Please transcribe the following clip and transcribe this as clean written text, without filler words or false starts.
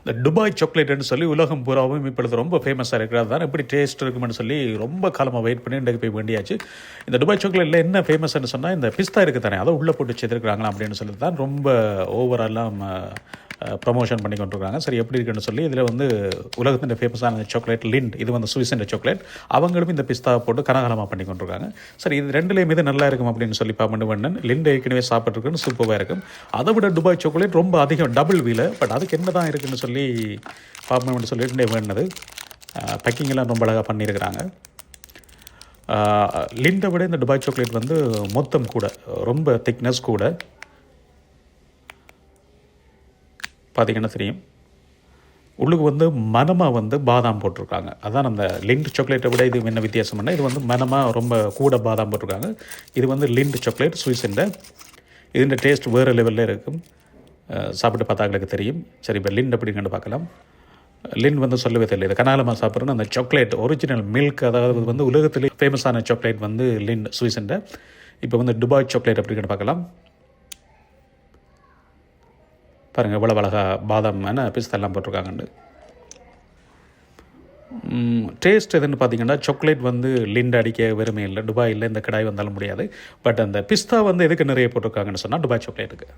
இந்த துபாய் சாக்லேட்னு சொல்லி உலகம் பூராவும் இப்பொழுது ரொம்ப ஃபேமஸாக இருக்கிறது தான். எப்படி டேஸ்ட் இருக்குமென்னு சொல்லி ரொம்ப காலமாக வெயிட் பண்ணி இன்றைக்கு போய் வேண்டியாச்சு. இந்த துபாய் சாக்லேட்டில் என்ன ஃபேமஸ்ன்னு சொன்னால் இந்த பிஸ்தா இருக்குது தானே, அதை உள்ளே போட்டு செய்திருக்கிறாங்களா அப்படின்னு சொல்லி தான் ரொம்ப ஓவராலாக ப்ரமோஷன் பண்ணி கொண்டிருக்காங்க. சரி, எப்படி இருக்குன்னு சொல்லி இதில் வந்து உலகத்தின் ஃபேமஸான சாக்லேட் லிண்ட், இது வந்து சுவிஸ் சாக்லேட், அவங்களும் இந்த பிஸ்தாவை போட்டு கனகாலமாக பண்ணி கொண்டிருக்காங்க. சரி, இது ரெண்டுலேயும் இது நல்லா இருக்கும் அப்படின்னு சொல்லி பார்த்து பண்ணேன். லிண்ட் ஏற்கனவே சாப்பிட்ருக்குன்னு சூப்பராக இருக்கும். அதை விட துபாய் சாக்லேட் ரொம்ப அதிகம், டபுள் வீல. பட் அதுக்கு என்ன தான் இருக்குன்னு சொல்லி பார்ப்போம்னு சொல்லிட்டு வேணுனது. பேக்கிங்கெல்லாம் ரொம்ப அழகாக பண்ணியிருக்கிறாங்க. லிண்டை விட இந்த துபாய் சாக்லேட் வந்து மொத்தம் கூட, ரொம்ப திக்னஸ் கூட. பார்த்திங்கன்னா தெரியும், உள்ளுக்கு வந்து மனமாக வந்து பாதாம் போட்டிருக்காங்க. அதான் அந்த லிண்ட் சாக்லேட்டை விட இது என்ன வித்தியாசம் பண்ணால், இது வந்து மனமாக ரொம்ப கூட பாதாம் போட்டிருக்காங்க. இது வந்து லிண்ட் சாக்லேட் சுவிஸுண்ட. இதுன்ற டேஸ்ட் வேறு லெவலில் இருக்கும். சாப்பிட்டு பார்த்தாங்களுக்கு தெரியும். சரி, இப்போ லிண்ட் அப்படிங்கன்னு பார்க்கலாம். லிண்ட் வந்து சொல்லவே தெரியல. இது கனாலமாக சாப்பிட்றோன்னு அந்த சாக்லேட் ஒரிஜினல் மில்க், அதாவது வந்து உலகத்திலே ஃபேமஸான சாக்லேட் வந்து லிண்ட் சுவிஸுண்ட. இப்போ வந்து துபாய் சாக்லேட் அப்படிங்கன்னு பார்க்கலாம். பாருங்கள் எவ்வளோ அழகாக பாதாம் பிஸ்தெல்லாம் போட்டிருக்காங்கண்டு. டேஸ்ட் எதுன்னு பார்த்தீங்கன்னா, சாக்லேட் வந்து லிண்ட் அடிக்க வெறுமே இல்லை. துபாயில் இந்த கடாய் வந்தாலும் முடியாது. பட் அந்த பிஸ்தா வந்து எதுக்கு நிறைய போட்டிருக்காங்கன்னு சொன்னால், துபாய் சாக்லேட்டுக்கு.